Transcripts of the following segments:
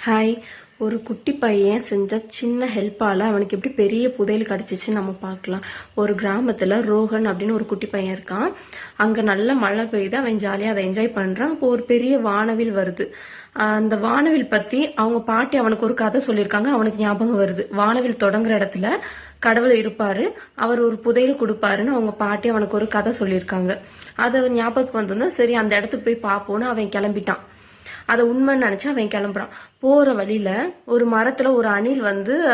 Hi. ஒரு குட்டி பையன் செஞ்ச சின்ன ஹெல்ப்பால் அவனுக்கு எப்படி பெரிய புதையல் கிடச்சிச்சு நம்ம பார்க்கலாம். ஒரு கிராமத்தில் ரோஹன் அப்படின்னு ஒரு குட்டி பையன் இருக்கான். அங்கே நல்ல மழை பெய்யுது. அவன் ஜாலியாக அதை என்ஜாய் பண்ணுறான். இப்போ ஒரு பெரிய வானவில் வருது. அந்த வானவில் பற்றி அவங்க பாட்டி அவனுக்கு ஒரு கதை சொல்லியிருக்காங்க. அவனுக்கு ஞாபகம் வருது. வானவில் தொடங்குற இடத்துல கடவுள் இருப்பாரு, அவர் ஒரு புதையல் கொடுப்பாருன்னு அவங்க பாட்டி அவனுக்கு ஒரு கதை சொல்லியிருக்காங்க. அதை ஞாபகத்துக்கு வந்தோன்னா சரி அந்த இடத்துக்கு போய் பார்ப்போன்னு அவன் கிளம்பிட்டான். அதை உண்மைன்னு நினைச்சு அவன் கிளம்புறான். போற வழியில ஒரு மரத்துல ஒரு அணில்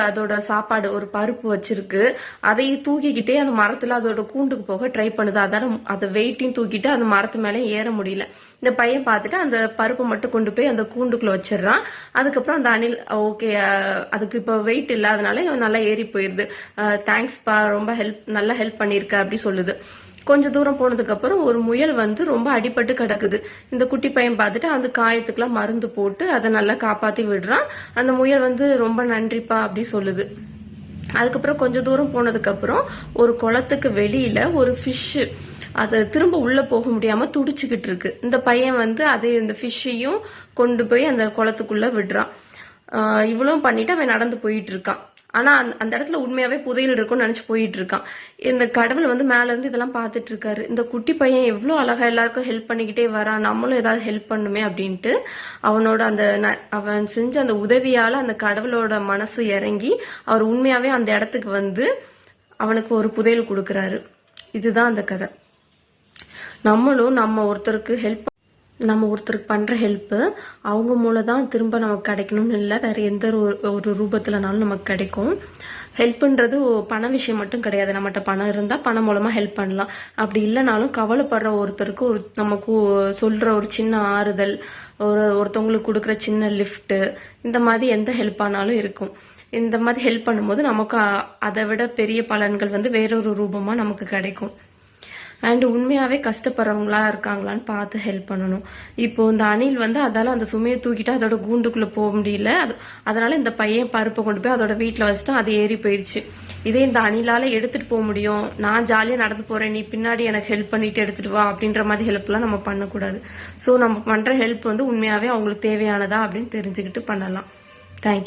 அதோட சாப்பாடு ஒரு பருப்பு வச்சிருக்கு. அதையும் தூக்கிக்கிட்டே அந்த மரத்துல அதோட கூண்டுக்கு போக ட்ரை பண்ணுது. அதால அதை வெயிட்டையும் தூக்கிட்டு அந்த மரத்து மேலே ஏற முடியல. இந்த பையன் பார்த்துட்டு அந்த பருப்பை மட்டும் கொண்டு போய் அந்த கூண்டுக்குள்ள வச்சிடறான். அதுக்கப்புறம் அந்த அணில் ஓகே அதுக்கு இப்போ வெயிட் இல்லாதனால நல்லா ஏறி போயிருது. தேங்க்ஸ்பா, ரொம்ப நல்லா ஹெல்ப் பண்ணிருக்க அப்படி சொல்லுது. கொஞ்சம் தூரம் போனதுக்கு அப்புறம் ஒரு முயல் ரொம்ப அடிபட்டு கிடக்குது. இந்த குட்டி பையன் பார்த்துட்டு அந்த காயத்துக்குலாம் மருந்து போட்டு அதை நல்லா காப்பாத்தி விடுறான். அந்த முயல் ரொம்ப நன்றிப்பா அப்படி சொல்லுது. அதுக்கப்புறம் கொஞ்சம் தூரம் போனதுக்கு அப்புறம் ஒரு குளத்துக்கு வெளியில ஒரு ஃபிஷ் அதை திரும்ப உள்ள போக முடியாம துடிச்சுக்கிட்டு இருக்கு. இந்த பையன் அதே இந்த ஃபிஷ்ஷையும் கொண்டு போய் அந்த குளத்துக்குள்ள விடுறான். இவ்வளவும் பண்ணிட்டு அவன் நடந்து போயிட்டு இருக்கான். ஆனா அந்த இடத்துல உண்மையாவே புதையல் இருக்கும்னு நினைச்சு போயிட்டு இருக்கான். இந்த கடவுள் மேல இருந்து இதெல்லாம் பார்த்துட்டு இருக்காரு. இந்த குட்டி பையன் எவ்வளவு அழகா எல்லாருக்கும் ஹெல்ப் பண்ணிக்கிட்டே வரான், நம்மளும் ஏதாவது ஹெல்ப் பண்ணுமே அப்படின்ட்டு அவன் செஞ்ச அந்த உதவியால அந்த கடவுளோட மனசு இறங்கி அவர் உண்மையாவே அந்த இடத்துக்கு அவனுக்கு ஒரு புதையல் கொடுக்கறாரு. இதுதான் அந்த கதை. நம்மளும் நம்ம ஒருத்தருக்கு பண்ற ஹெல்ப் அவங்க மூலம் தான் திரும்ப நமக்கு கிடைக்கணும்னு இல்லை, வேற எந்த ஒரு ரூபத்துலனாலும் நமக்கு கிடைக்கும். ஹெல்ப்ன்றது பண விஷயம் மட்டும் கிடையாது. நம்மகிட்ட பணம் இருந்தா பணம் மூலமா ஹெல்ப் பண்ணலாம். அப்படி இல்லைனாலும் கவலைப்படுற ஒருத்தருக்கு நமக்கு சொல்ற ஒரு சின்ன ஆறுதல், ஒருத்தவங்களுக்கு கொடுக்குற சின்ன லிஃப்ட், இந்த மாதிரி எந்த ஹெல்ப் ஆனாலும் இருக்கும். இந்த மாதிரி ஹெல்ப் பண்ணும்போது நமக்கு அதை விட பெரிய பலன்கள் வேறொரு ரூபமா நமக்கு கிடைக்கும். அண்ட் உண்மையாவே கஷ்டப்படுறவங்களா இருக்காங்களான்னு பார்த்து ஹெல்ப் பண்ணணும். இப்போ இந்த அணில் அதால அந்த சுமையை தூக்கிட்டு அதோட கூண்டுக்குள்ள போக முடியல. அதனால இந்த பையன் பருப்பை கொண்டு போய் அதோட வீட்டுல வச்சுட்டு அது ஏறி போயிடுச்சு. இதே இந்த அணிலால எடுத்துட்டு போக முடியும், நான் ஜாலியா நடந்து போறேன், நீ பின்னாடி எனக்கு ஹெல்ப் பண்ணிட்டு எடுத்துட்டு வா அப்படின்ற மாதிரி ஹெல்ப் எல்லாம் நம்ம பண்ணக்கூடாது. ஸோ நம்ம பண்ற ஹெல்ப் உண்மையாவே அவங்களுக்கு தேவையானதா அப்படின்னு தெரிஞ்சுக்கிட்டு பண்ணலாம். தேங்க்யூ.